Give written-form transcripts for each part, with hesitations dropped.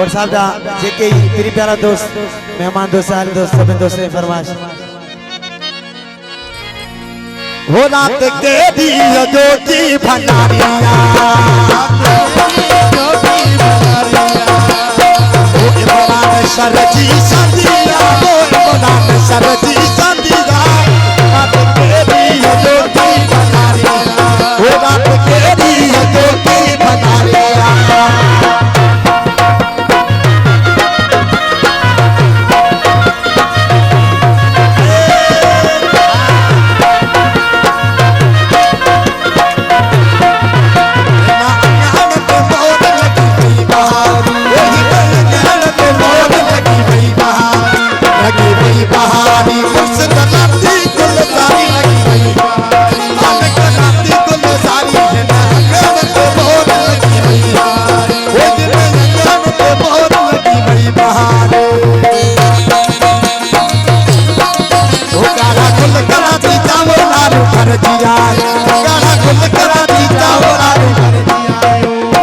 और साहब दा जेके तेरी प्यारा दोस्त मेहमान दोस्त आले दोस्त सब दोस्त ने फरमाइश हो रात के दिया ज्योति भंडारिया ओ इमरान सरजी संदिया ओ इमरान सरजी संदिया रात के दिया ज्योति भंडारिया ओ रात के दिया ज्योति भंडारिया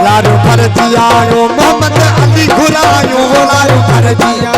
लाडू भर दिया मोहम्मद अली घुरायो लाडू भर दिया